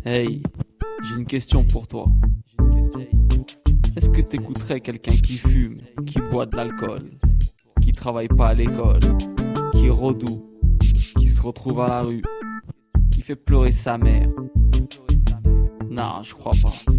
Hey, j'ai une question pour toi. Est-ce que t'écouterais quelqu'un qui fume, qui boit de l'alcool, qui travaille pas à l'école, qui redoute, qui se retrouve à la rue, qui fait pleurer sa mère? Non, je crois pas.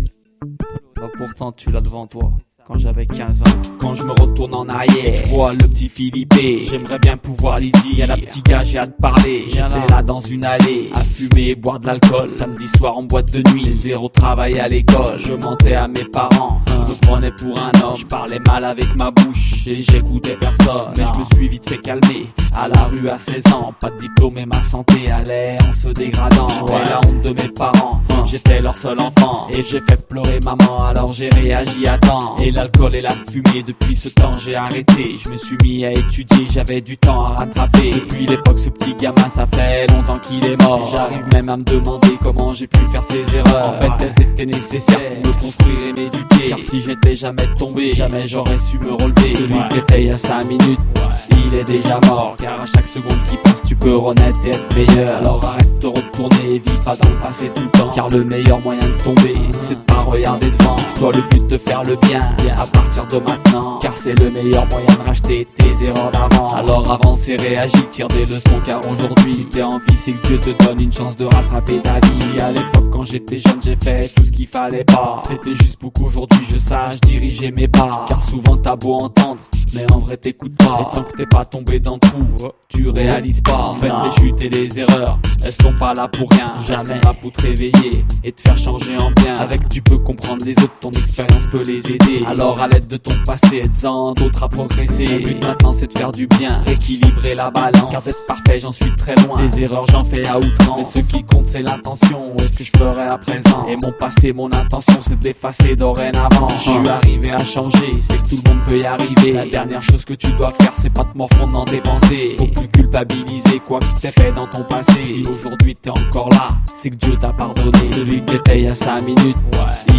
Bah pourtant tu l'as devant toi. Quand j'avais 15 ans, quand je me retourne en arrière, je vois le petit Philippe. J'aimerais bien pouvoir lui dire, y'a la petit gars, j'ai hâte de parler. J'étais là dans une allée, à fumer et boire de l'alcool. Samedi soir en boîte de nuit, zéro travail à l'école. Je mentais à mes parents, je me prenais pour un homme. Je parlais mal avec ma bouche et j'écoutais personne. Mais je me suis vite fait calmer, à la rue à 16 ans. Pas de diplôme et ma santé allait en se dégradant. J'étais la honte de mes parents, j'étais leur seul enfant. Et j'ai fait pleurer maman, alors j'ai réagi à temps. Et l'alcool et la fumée, depuis ce temps j'ai arrêté. Je me suis mis à étudier, j'avais du temps à rattraper. Depuis l'époque ce petit gamin, ça fait longtemps qu'il est mort. J'arrive même à me demander comment j'ai pu faire ces erreurs. En fait elles étaient nécessaires pour me construire et m'éduquer. Car si j'étais jamais tombé, jamais j'aurais su me relever. Celui qui était il y a 5 minutes, il est déjà mort. Car à chaque seconde qui passe tu peux renaître et être meilleur. Alors arrête de te retourner et vis pas dans le passé tout le temps. Car le meilleur moyen de tomber, c'est de pas regarder devant. C'est toi le but de faire le bien à partir de maintenant. Car c'est le meilleur moyen de racheter tes erreurs d'avant. Alors avance et réagis, tire des leçons. Car aujourd'hui si t'es en vie, c'est que Dieu te donne une chance de rattraper ta vie. Si à l'époque quand j'étais jeune j'ai fait tout ce qu'il fallait pas, c'était juste pour qu'aujourd'hui je sache diriger mes pas. Car souvent t'as beau entendre, mais en vrai t'écoutes pas. Et tant que t'es pas tombé dans le trou, tu réalises pas. En fait les chutes et les erreurs, elles sont pas là pour rien. Elles sont là pour te réveiller et te faire changer en bien. Avec tu peux comprendre les autres, ton expérience peut les aider. Alors à l'aide de ton passé, aide-en d'autres à progresser. Mon but maintenant c'est de faire du bien, rééquilibrer la balance. Car d'être parfait j'en suis très loin, des erreurs j'en fais à outrance. Mais ce qui compte c'est l'intention, est ce que je ferai à présent. Et mon passé, mon intention c'est de l'effacer dorénavant. Si je suis arrivé à changer, c'est que tout le monde peut y arriver. La dernière chose que tu dois faire c'est pas te morfondre dans tes pensées. Faut plus culpabiliser quoi que t'aies fait dans ton passé. Si aujourd'hui t'es encore là, c'est que Dieu t'a pardonné. Celui qui était il y a 5 minutes,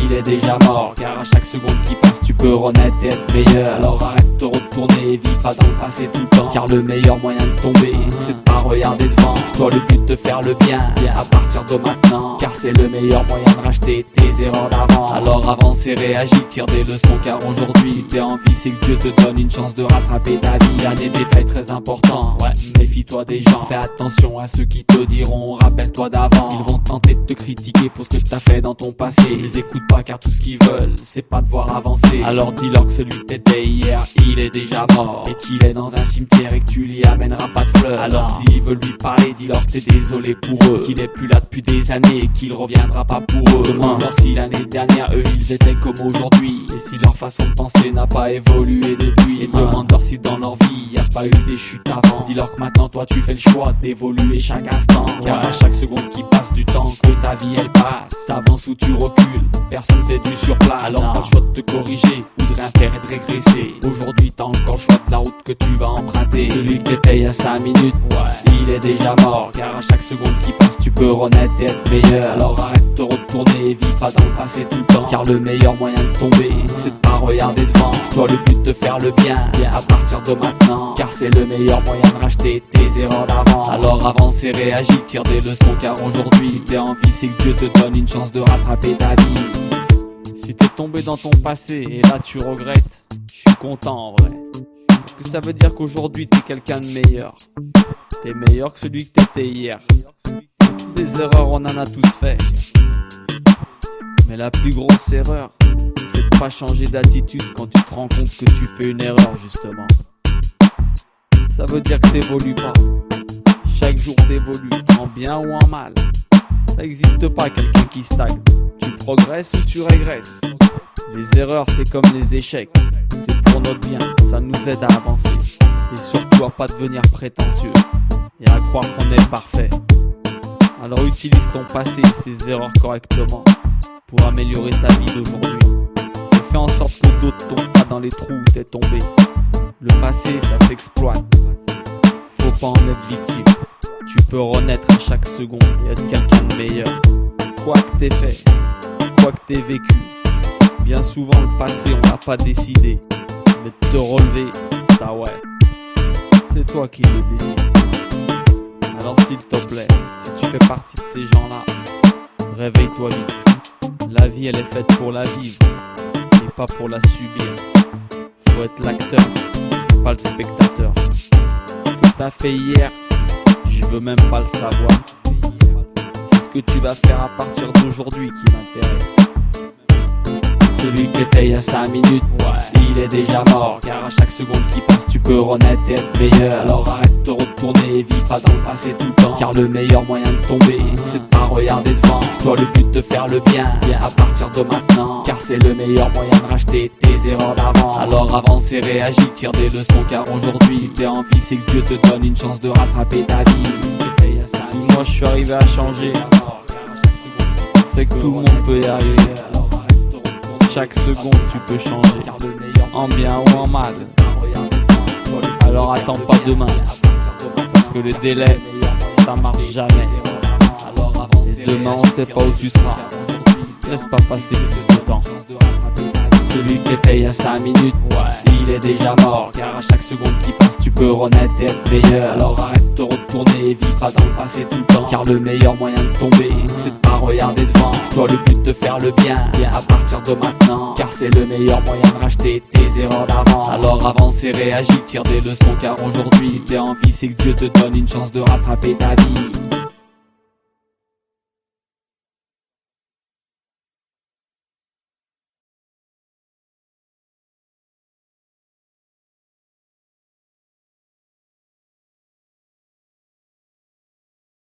il est déjà mort. Car à chaque seconde qui passe tu peux renaître et être meilleur. Alors arrête de te retourner et vis pas dans le passé tout le temps. Car le meilleur moyen de tomber, c'est de pas regarder devant. C'est toi le but de faire le bien à partir de maintenant. Car c'est le meilleur moyen de racheter tes erreurs d'avant. Alors avance et réagis, tire des leçons. Car aujourd'hui si t'es en vie, c'est que Dieu te donne une chance de rattraper ta vie. Y'a des détails très importants, méfie-toi des gens. Fais attention à ceux qui te diront rappelle-toi d'avant. Ils vont tenter de te critiquer pour ce que t'as fait dans ton passé. Ils les écoutent pas car tout ce qu'ils veulent c'est pas de voir avancer. Alors dis-leur que celui que t'étais hier, il est déjà mort. Et qu'il est dans un cimetière et que tu lui amèneras pas de fleurs. Alors s'ils veulent lui parler, dis-leur que t'es désolé pour eux, qu'il est plus là depuis des années et qu'il reviendra pas pour eux. Demande-leur si l'année dernière eux ils étaient comme aujourd'hui, et si leur façon de penser n'a pas évolué depuis. Et demande-leur si dans leur vie y a pas eu des chutes avant. Dis-leur que maintenant toi tu fais le choix d'évoluer chaque instant. Car à chaque seconde qui passe du temps que ta vie elle passe, t'avances ou tu recules, personne fait du surplace. Alors t'as le choix de te corriger ou de rien faire et de régresser. Aujourd'hui t'as encore le choix de la route que tu vas emprunter. Celui qui était il y a 5 minutes, il est déjà mort. Car à chaque seconde qui passe tu peux renaître et être meilleur. Alors arrête de te retourner et vis pas dans le passé tout le temps. Car le meilleur moyen de tomber, c'est de pas regarder devant. C'est toi le but de faire le bien à partir de maintenant. Car c'est le meilleur moyen de racheter tes erreurs d'avant. Alors avance et réagis, tire des leçons. Car aujourd'hui si t'es en vie, c'est que Dieu te donne une chance de rattraper ta vie. Si t'es tombé dans ton passé et là tu regrettes, je suis content en vrai. Parce que ça veut dire qu'aujourd'hui t'es quelqu'un de meilleur. T'es meilleur que celui que t'étais hier. Des erreurs on en a tous fait, mais la plus grosse erreur c'est de pas changer d'attitude quand tu te rends compte que tu fais une erreur justement. Ça veut dire que t'évolues pas. Chaque jour t'évolues, en bien ou en mal. Ça existe pas quelqu'un qui stagne. Tu progresses ou tu régresses. Les erreurs c'est comme les échecs, c'est pour notre bien, ça nous aide à avancer. Et surtout à pas devenir prétentieux et à croire qu'on est parfait. Alors utilise ton passé et ses erreurs correctement pour améliorer ta vie d'aujourd'hui. Et fais en sorte que d'autres tombent pas dans les trous où t'es tombé. Le passé ça s'exploite, faut pas en être victime. Tu peux renaître à chaque seconde et être quelqu'un de meilleur. Quoi que t'aies fait, quoi que t'aies vécu, bien souvent le passé on l'a pas décidé. Mais de te relever, ça c'est toi qui le décides. Alors s'il te plaît, si tu fais partie de ces gens-là, réveille-toi vite. La vie elle est faite pour la vivre et pas pour la subir. Faut être l'acteur, pas le spectateur. Ce que t'as fait hier, je veux même pas le savoir. C'est ce que tu vas faire à partir d'aujourd'hui qui m'intéresse. Celui qui était il y a 5 minutes, il est déjà mort. Car à chaque seconde qui passe tu peux renaître et être meilleur. Alors arrête de retourner et vis pas dans le passé tout le temps. Car le meilleur moyen de tomber, c'est de pas regarder devant. Fixe-toi le but de faire le bien à partir de maintenant. Car c'est le meilleur moyen de racheter tes erreurs d'avant. Alors avance et réagis, tire des leçons. Car aujourd'hui si t'es en vie, c'est que Dieu te donne une chance de rattraper ta vie. Si moi je suis arrivé à changer, c'est que tout le monde peut y arriver. Chaque seconde tu peux changer, en bien ou en mal. Alors attends pas demain, parce que les délais ça marche jamais. Et demain on sait pas où tu seras, laisse pas passer plus de temps. Celui qui était il y a 5 minutes, il est déjà mort. Car à chaque seconde qui passe tu peux renaître et être meilleur. Alors arrête de retourner et vis pas dans le passé tout le temps. Car le meilleur moyen de tomber, c'est de pas regarder devant. Fixe-toi le but de faire le bien à partir de maintenant. Car c'est le meilleur moyen de racheter tes erreurs d'avant. Alors avance et réagis, tire des leçons. Car aujourd'hui si t'es en vie, c'est que Dieu te donne une chance de rattraper ta vie.